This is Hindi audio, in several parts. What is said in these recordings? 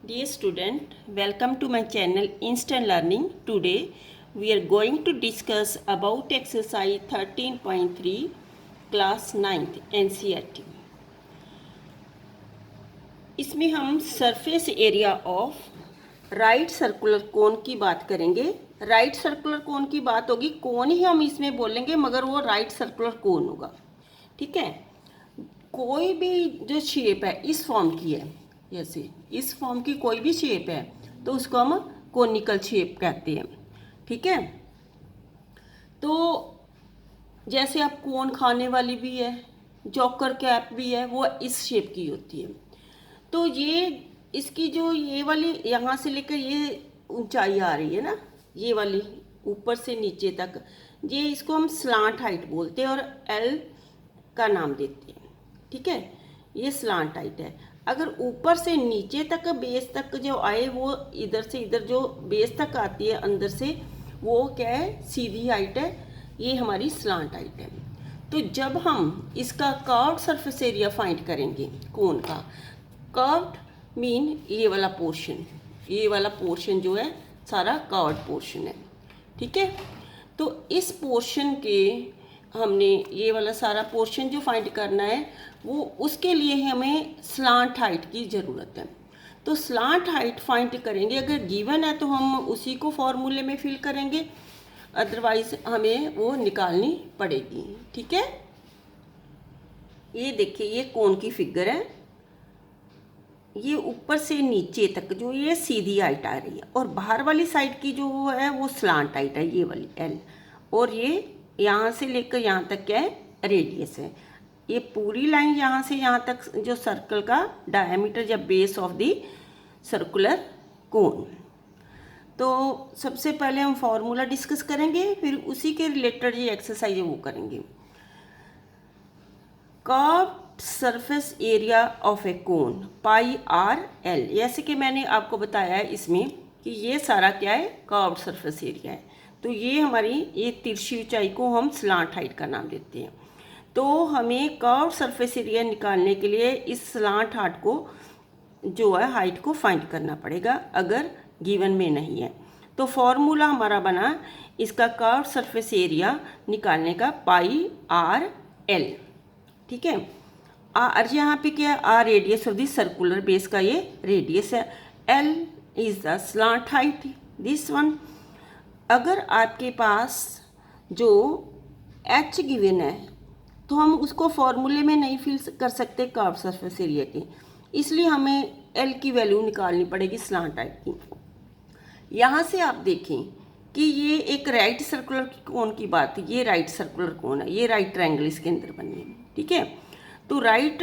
Dear student, welcome to my channel Instant Learning. Today we are going to discuss about exercise 13.3 class 9th NCERT. इसमें हम surface area of right circular cone की बात करेंगे। राइट सर्कुलर कोन की बात होगी, कोन ही हम इसमें बोलेंगे मगर वो राइट सर्कुलर कोन होगा। ठीक है, कोई भी जो शेप है इस फॉर्म की है, जैसे इस फॉर्म की कोई भी शेप है तो उसको हम कोनिकल शेप कहते हैं। ठीक है, तो जैसे आप कोन खाने वाली भी है, जॉकर कैप भी है, वो इस शेप की होती है। तो ये इसकी जो ये वाली यहाँ से लेकर ये ऊंचाई आ रही है ना, ये वाली ऊपर से नीचे तक, ये इसको हम स्लांट हाइट बोलते हैं और एल का नाम देते हैं। ठीक है, ये स्लांट हाइट है। अगर ऊपर से नीचे तक बेस तक जो आए वो इधर से इधर जो बेस तक आती है अंदर से, वो क्या है, सीधी हाइट है, ये हमारी स्लांट हाइट है। तो जब हम इसका कर्व्ड सरफेस एरिया फाइंड करेंगे कोन का, कर्व्ड मीन ये वाला पोर्शन जो है सारा कर्व्ड पोर्शन है। ठीक है, तो इस पोर्शन के हमने ये वाला सारा पोर्शन जो फाइंड करना है, वो उसके लिए हमें स्लांट हाइट की ज़रूरत है। तो स्लांट हाइट फाइंड करेंगे, अगर गिवन है तो हम उसी को फॉर्मूले में फिल करेंगे, अदरवाइज हमें वो निकालनी पड़ेगी। ठीक है, ये देखिए, ये कोन की फिगर है, ये ऊपर से नीचे तक जो ये सीधी हाइट आ रही है और बाहर वाली साइड की जो है वो स्लांट हाइट है, ये वाली एल, और ये यहाँ से लेकर यहाँ तक क्या है, रेडियस है। ये पूरी लाइन यहाँ से यहाँ तक जो सर्कल का डायमीटर या base of the circular cone. तो सबसे पहले हम फॉर्मूला डिस्कस करेंगे, फिर उसी के रिलेटेड ये एक्सरसाइज वो करेंगे। Curved surface area of A cone pi R L, जैसे कि मैंने आपको बताया है इसमें कि ये सारा क्या है, कर्व्ड सरफेस एरिया है। तो ये हमारी ये तिरछी ऊंचाई को हम स्लांट हाइट का नाम देते हैं। तो हमें कर्व्ड सरफेस एरिया निकालने के लिए इस स्लांट हाइट को जो है हाइट को फाइंड करना पड़ेगा, अगर गिवन में नहीं है। तो फॉर्मूला हमारा बना इसका कर्व्ड सरफेस एरिया निकालने का, पाई आर एल। ठीक है, आर यहाँ पे क्या है, R radius of the circular base का ये रेडियस है, L is the slant height, this one. अगर आपके पास जो एच गिवन है तो हम उसको फॉर्मूले में नहीं फिल कर सकते कर्व सरफेस एरिया की, इसलिए हमें एल की वैल्यू निकालनी पड़ेगी स्लांट हाइट की। यहाँ से आप देखें कि ये एक राइट सर्कुलर कोन की बात है, ये राइट सर्कुलर कोन है, ये राइट ट्रायंगल इसके अंदर बनी है। ठीक है, तो राइट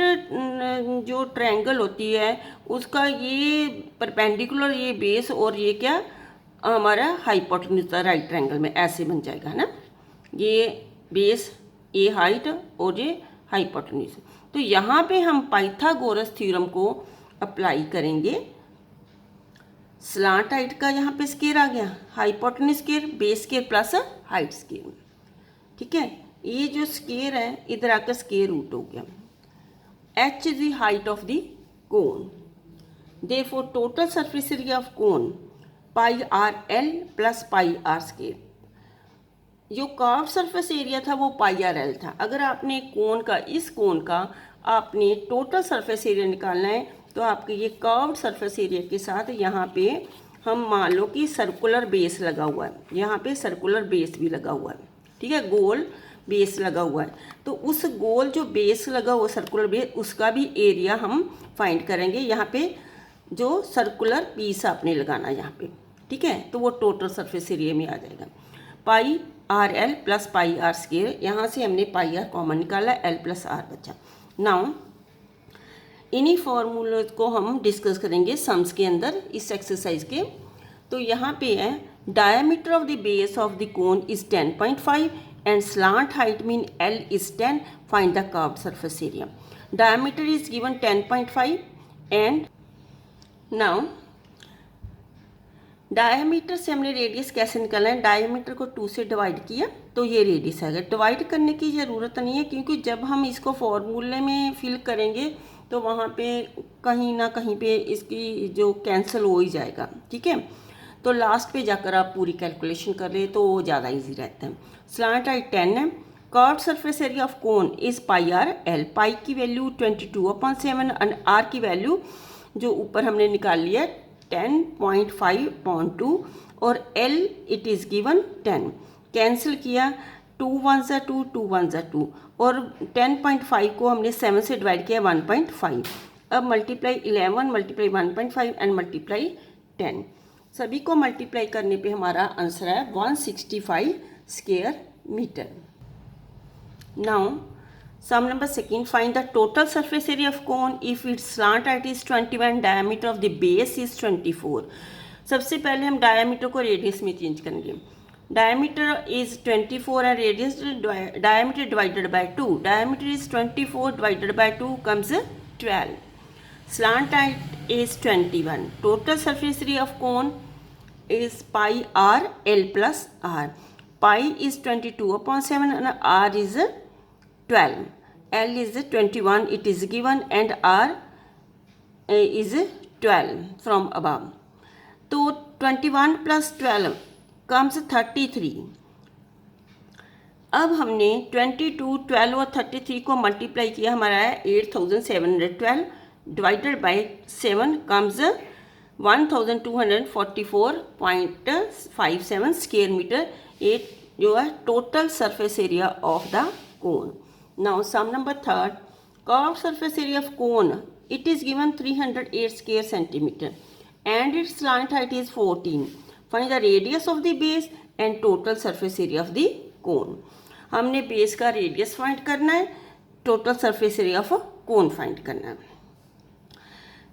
जो ट्रायंगल होती है उसका ये परपेंडिकुलर ये बेस और ये क्या हमारा हाइपोटेन्यूज राइट ट्रायंगल में ऐसे बन जाएगा ना, ये बेस, ये हाइट और ये हाइपोटेन्यूज। तो यहाँ पे हम पाइथागोरस थ्योरम को अप्लाई करेंगे। स्लांट हाइट का यहाँ पे स्केयर आ गया, hypotenuse square, base square plus height square. ठीक है, ये जो स्केयर है इधर आकर स्केयर रूट हो गया। h is the height of the cone, therefore total surface area of cone pi r l plus pi r square। जो कर्व सरफेस एरिया था वो पाई आर एल था। अगर आपने कोन का, इस कोन का आपने टोटल सरफेस एरिया निकालना है तो आपके ये कर्व्ड सरफेस एरिया के साथ यहाँ पे हम मान लो कि सर्कुलर बेस लगा हुआ है, यहाँ पे सर्कुलर बेस भी लगा हुआ है। ठीक है, गोल बेस लगा हुआ है, तो उस गोल जो बेस लगा हुआ सर्कुलर बेस, उसका भी एरिया हम फाइंड करेंगे। यहाँ पे जो सर्कुलर पीस आपने लगाना यहाँ पे, ठीक है, तो वो टोटल सरफेस एरिया में आ जाएगा। Pi are l plus pi r square, यहाँ से हमने पाई आर कॉमन निकाला, एल प्लस आर बचा। नाउ इन्हीं फॉर्मूले को हम डिस्कस करेंगे सम्स के अंदर इस एक्सरसाइज के। तो यहाँ पे है diameter of the base of the cone is 10.5 and slant height mean L is 10, find the curved surface area. Diameter is given 10.5 and now diameter से हमने रेडियस कैसे निकालना है, डायमीटर को 2 से डिवाइड किया तो ये रेडियस आएगा। डिवाइड करने की ज़रूरत नहीं है क्योंकि जब हम इसको फॉर्मूले में फिल करेंगे तो वहाँ पे कहीं ना कहीं पे इसकी जो कैंसिल हो ही जाएगा, ठीक है। तो लास्ट पे जाकर आप पूरी कैलकुलेशन कर ले तो वो ज़्यादा इजी रहता है। स्लांट हाइट 10 है। Curved surface area of cone is pi are l. Pi की वैल्यू 22/7 एंड आर की वैल्यू जो ऊपर हमने निकाल लिया 10.5/2 और l it is given 10। Cancel किया, 2 1 ज़ा 2, 2 1 ज़ा 2 और 10.5 को हमने 7 से डिवाइड किया 1.5। अब मल्टीप्लाई 11 मल्टीप्लाई 1.5 एंड मल्टीप्लाई 10, सभी को मल्टीप्लाई करने पे हमारा आंसर है 165 square metre. Now sum number second, find the total surface area of cone if its slant height is 21, diameter of the base is 24। सबसे पहले हम डायमीटर को रेडियस में चेंज करेंगे। Diameter is 24 and radius diameter divided by 2। Diameter is 24 divided by 2 comes 12। Slant height is 21. Total surface area of cone is pi r l plus r. Pi is 22/7 and r is 12. L is 21, it is given, and R is 12 from above. तो 21 plus 12 comes 33. अब हमने 22, 12 और 33 को मल्टीप्लाई किया, हमारा है 8712 divided by 7 comes 1244.57 square metre. ये जो है total surface area of the cone. Now sum number third, curved surface area of cone, it is given 308 square centimeter and its slant height is 14. Find the radius of the base and total surface area of the cone. हमने बेस का रेडियस फाइंड करना है, total surface area of cone find करना है।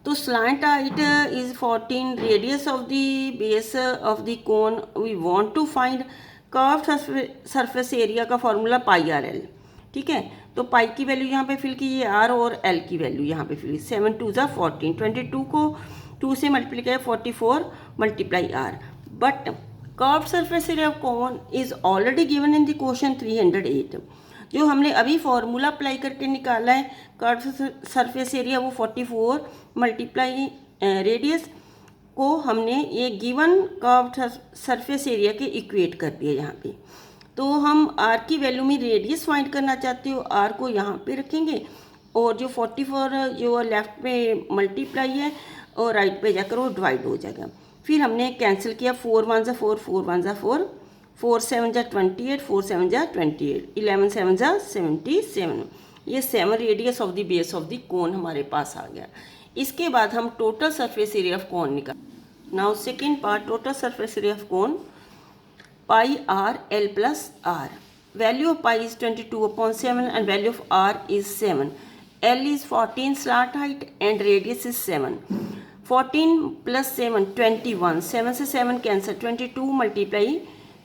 तो slant height is 14, radius of the base of the cone we want to find. Curved surface area का फॉर्मूला पाई आर एल, ठीक है। तो पाई की वैल्यू यहाँ पे फिल की, ये आर, और एल की वैल्यू यहाँ पे फिल की। 7 2 ज़ा 14, 22 को 2 से मल्टीप्लाई किया 44 multiply R. But curved surface area of cone is already given in the question 308। जो हमने अभी फॉर्मूला अप्लाई करके निकाला है कर्व्ड सरफेस एरिया, वो 44 मल्टीप्लाई रेडियस को हमने ये गिवन कर्व्ड सरफेस एरिया के इक्वेट कर दिया यहाँ पे। तो हम आर की वैल्यू में रेडियस फाइंड करना चाहते हो, आर को यहाँ पे रखेंगे और जो 44 जो लेफ्ट पे मल्टीप्लाई है और राइट पे जाकर वो डिवाइड हो जाएगा। फिर हमने कैंसिल किया, 4 1 ज़ा 4, 4 1 ज़ा 4, 4 7 ज़ा 28, 4 7 ज़ा 28, 11 7 ज़ा 77। ये 7 radius of the base of the cone हमारे पास आ गया। इसके बाद हम total surface area of cone निकाल। Now second part, total surface area of cone pi r l plus r. Value of pi is 22/7 and value of r is 7. L is 14 slant height and radius is 7. 14 plus 7 21, 7 से 7 cancel, 22 multiply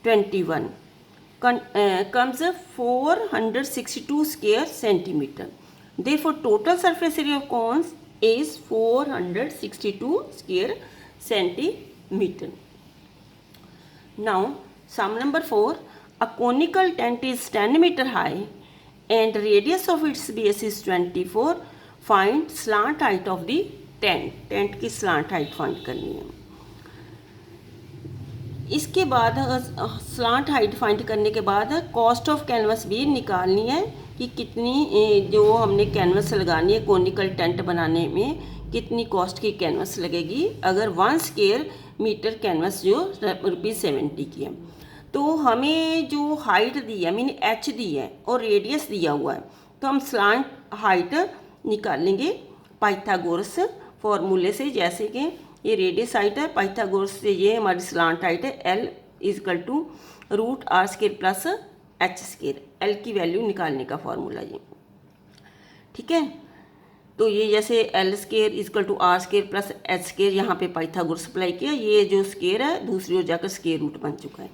21 comes 462 square centimeter. Therefore total surface area of cones is 462 square centimeter. Now sum number 4, a conical tent is 10 meter high and radius of its base is 24. Find slant height of the tent. Tent की slant height फाइंड करनी है। इसके बाद slant height फाइंड करने के बाद कॉस्ट ऑफ कैनवस भी निकालनी है कि कितनी जो हमने कैनवस लगानी है कोनिकल टेंट बनाने में, कितनी कॉस्ट की कैनवस लगेगी। अगर 1 स्क्वायर मीटर कैनवस जो ₹70 की है, तो हमें जो हाइट दी है मीन एच दी है और रेडियस दिया हुआ है, तो हम स्लांट हाइट निकाल लेंगे पाइथागोरस फॉर्मूले से। जैसे कि ये रेडियस हाइट है, पाइथागोरस से ये हमारी स्लांट हाइट है L = √r² plus h²। L की वैल्यू निकालने का फॉर्मूला ये, ठीक है। तो ये जैसे L² = r² प्लस h², यहाँ पे पाइथागोरस अप्लाई किया, ये जो स्क्वायर है दूसरी ओर जाकर स्क्वायर रूट बन चुका है।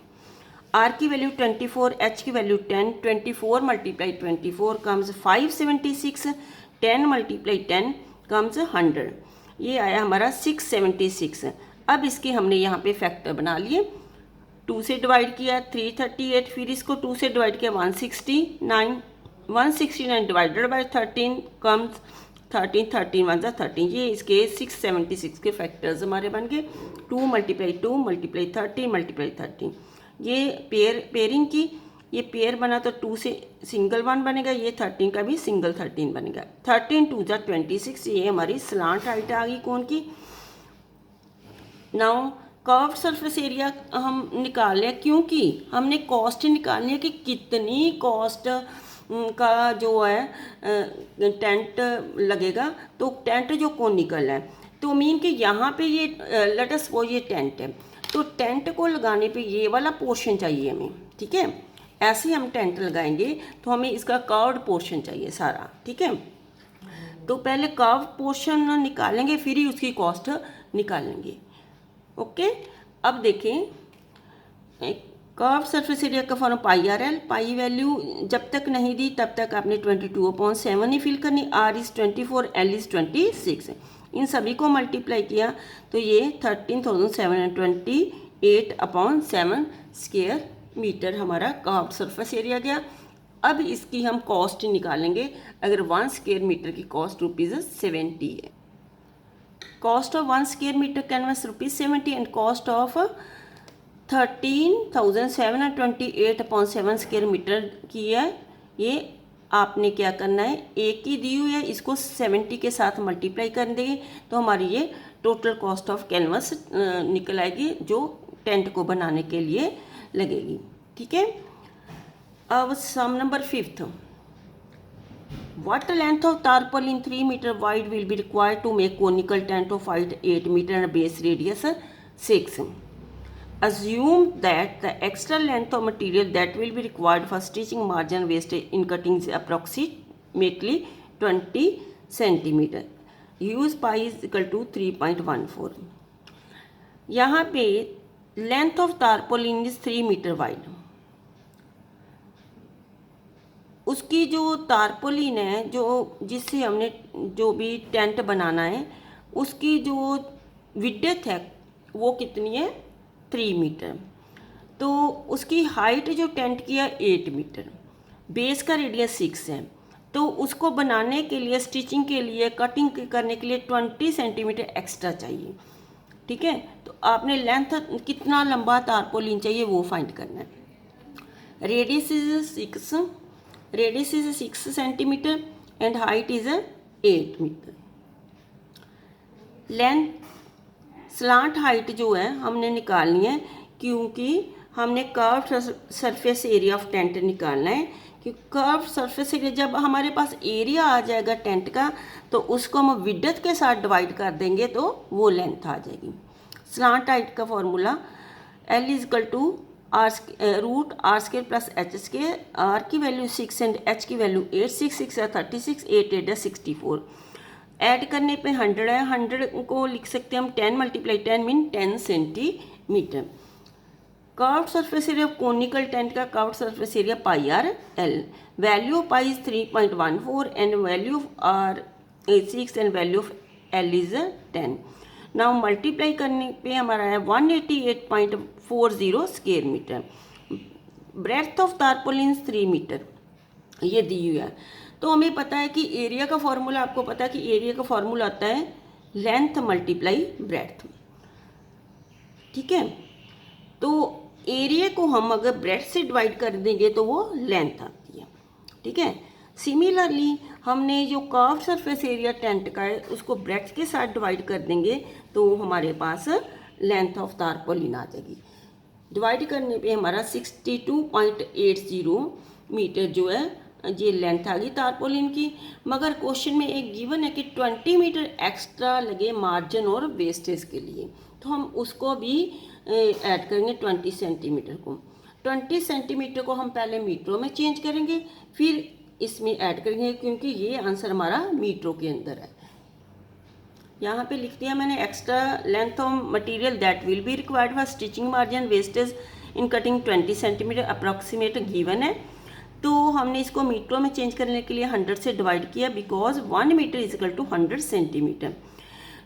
R की वैल्यू 24, H की value 10, 24 multiply 24 comes 576, 10 multiply 10 comes 100। ये आया हमारा 676। अब इसके हमने यहाँ पे फैक्टर बना लिए, 2 से डिवाइड किया 338, फिर इसको 2 से डिवाइड किया 169, 169 डिवाइडेड बाय 13 कम्स 13 13 वन ज़ा 13, ये इसके 676 के फैक्टर्स हमारे बन गए। 2 × 2 × 13 × 13, ये पेयरिंग की, ये पेयर बना तो 2 से सिंगल 1 बनेगा, ये 13 का भी सिंगल 13 बनेगा। 13 2 ज़ा 26, ये हमारी स्लांट हाइट आ गई कोन की। नाउ कर्व्ड सरफेस एरिया हम निकाल लें, क्योंकि हमने कॉस्ट निकालनी है कि कितनी कॉस्ट का जो है टेंट लगेगा। तो टेंट जो कोनिकल है, तो मीन कि यहाँ पे ये लेट अस सपोज ये टेंट है, तो टेंट को लगाने पे ये वाला पोर्शन चाहिए हमें, ठीक है। ऐसे ही हम टेंट लगाएंगे तो हमें इसका कर्व्ड पोर्शन चाहिए सारा, ठीक है। तो पहले कर्व पोर्शन निकालेंगे, फिर ही उसकी कॉस्ट निकालेंगे। ओके, अब देखें कर्व सरफेस एरिया का फॉर्म πRL। पाई वैल्यू जब तक नहीं दी तब तक आपने 22/7 ही फिल करनी। R इज़ 24, L इज़ 26, इन सभी को मल्टीप्लाई किया तो ये 13,728/7 स्क्वायर मीटर हमारा कर्व सरफेस एरिया गया। अब इसकी हम कॉस्ट निकालेंगे। अगर 1 स्क्वायर मीटर की कॉस्ट ₹70 है, cost of 1 square metre canvas ₹70 and cost of 13,728/7 square metre की है। ये आपने क्या करना है, एक ही दी हुई है, इसको 70 के साथ मल्टीप्लाई कर देंगे तो हमारी ये टोटल कॉस्ट ऑफ कैनवस निकल आएगी जो टेंट को बनाने के लिए लगेगी, ठीक है। अब सम number 5th, what length of tarpaulin 3 meter wide will be required to make conical tent of height 8 meter and base radius 6? Assume that the extra length of material that will be required for stitching margin wastage in cutting is approximately 20 centimeter. Use pi is equal to 3.14. यहाँ पे length of tarpaulin is 3 meter wide. उसकी जो तारपोलिन है, जो जिससे हमने जो भी टेंट बनाना है, उसकी जो विड्थ है वो कितनी है, 3 मीटर। तो उसकी हाइट जो टेंट की है 8 मीटर, बेस का रेडियस 6 है। तो उसको बनाने के लिए, स्टिचिंग के लिए, कटिंग करने के लिए 20 सेंटीमीटर एक्स्ट्रा चाहिए, ठीक है। तो आपने लेंथ कितना लंबा तारपोलिन चाहिए वो फाइंड करना है। Radius is 6 centimetre and height is 8 metre. Length slant height जो है हमने निकालनी है, क्योंकि हमने curve surface area of tent निकालना है। क्योंकि कर्व सरफेस एरिया, जब हमारे पास एरिया आ जाएगा टेंट का, तो उसको हम विड्थ के साथ डिवाइड कर देंगे तो वो लेंथ आ जाएगी। स्लांट हाइट का formula L is equal to √r² plus h²। r की वैल्यू 6 एंड h की वैल्यू 8, 6 6 36, 8 8 64। ऐड करने पे 100 है, 100 को लिख सकते हैं हम 10 × 10 mean 10 centimetre. Curved surface area conical tent का curved surface area πRL। Value of pi is 3.14 and value of r is 6 and value of L is 10। Now multiply करने पे हमारा है 188.40 square metre. Breadth of tarpaulin 3 metre ये दी हुई है। तो हमें पता है कि एरिया का फॉर्मूला, आपको पता है कि एरिया का फॉर्मूला आता है लेंथ मल्टीप्लाई ब्रेड्थ, ठीक है। तो एरिया को हम अगर ब्रेड्थ से डिवाइड कर देंगे तो वो लेंथ आती है, ठीक है। सिमिलरली हमने जो कर्व सरफेस एरिया टेंट का है उसको ब्रेड्थ के साथ डिवाइड कर देंगे तो हमारे पास लेंथ ऑफ तारपोलिन आ जाएगी। डिवाइड करने पे हमारा 62.80 मीटर जो है ये लेंथ आ गई तारपोलिन की। मगर क्वेश्चन में एक गिवन है कि 20 मीटर एक्स्ट्रा लगे मार्जिन और वेस्टेज के लिए, तो हम उसको भी ऐड करेंगे 20 सेंटीमीटर को। 20 सेंटीमीटर को हम पहले मीटरों में चेंज करेंगे, फिर इसमें ऐड करेंगे, क्योंकि ये आंसर हमारा मीटरों के अंदर है। यहाँ पे लिख दिया मैंने, extra length of material that will be required for stitching margin wastage in cutting 20 centimetre approximate given है। तो हमने इसको मीटरों में चेंज करने के लिए 100 से डिवाइड किया, because 1 metre is equal to 100 centimetre.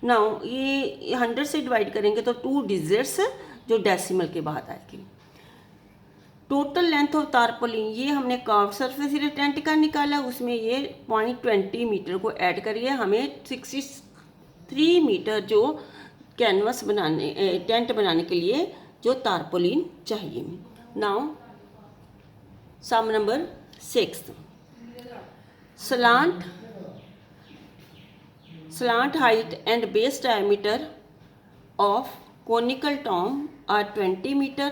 Now ये 100 से डिवाइड करेंगे तो 2 डिजिट्स जो डेसिमल के बाद आएगी। टोटल लेंथ ऑफ तारपोलिन, ये हमने कर्व सरफेस एरिया टेंट का निकाला, उसमें ये 0.20 मीटर को ऐड करिए, हमें 63 मीटर जो कैनवस बनाने टेंट बनाने के लिए जो तारपोलिन चाहिए। Now sum number 6, slant height and base diameter of conical tomb are 20 meter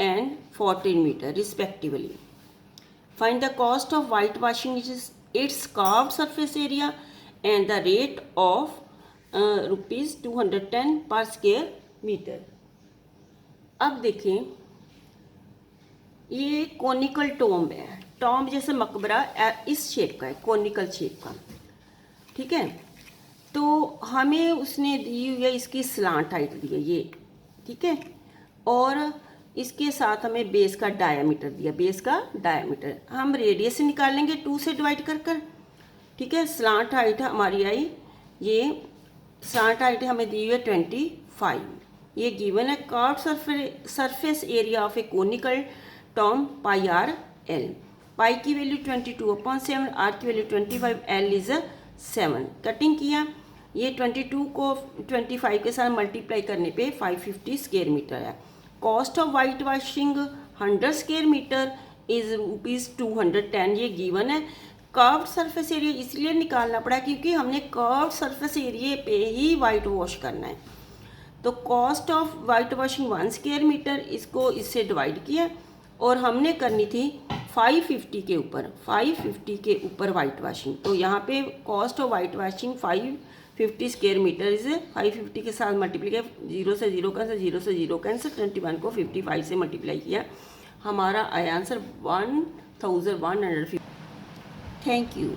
and 14 meter respectively. Find the cost of whitewashing its carved surface area and the rate of rupees 210 per square meter. अब देखें, ये कोनिकल टॉम्ब है, टॉम्ब जैसे मकबरा इस शेप का है, कोनिकल शेप का, ठीक है। तो हमें उसने दी हुई है इसकी स्लांट हाइट दी है ये, ठीक है, और इसके साथ हमें बेस का डायामीटर दिया, बेस का डायामीटर हम रेडियस से निकालेंगे 2 से डिवाइड कर कर, ठीक है। स्लांट हाइट हमारी आई, ये स्लांट हाइट हमें दी हुई है 25, ये गिवन है। Curved surface area of a conical tomb pi are l, pi की वैल्यू 22/7, आर की वैल्यू 25, एल इज 7। कटिंग किया, ये 22 को 25 के साथ मल्टीप्लाई करने पे 550 स्क्वायर मीटर है। Cost of white washing 100 square metre is rupees 210, ये गिवन है। कर्व्ड सरफेस एरिया इसलिए निकालना पड़ा क्योंकि हमने कर्व्ड सरफेस एरिया पे ही वाइट वॉश करना है। तो cost of white washing 1 square metre, इसको इससे डिवाइड किया और हमने करनी थी 550 के ऊपर, 550 के ऊपर वाइट वॉशिंग। तो यहाँ पे cost of white washing 550 square metre is 550 के साथ मल्टीप्लाई किया, 0 से 0 कैंसिल, 0 से 0 कैंसिल, 21 को 55 से मल्टीप्लाई किया, हमारा आया आंसर 1150। Thank you.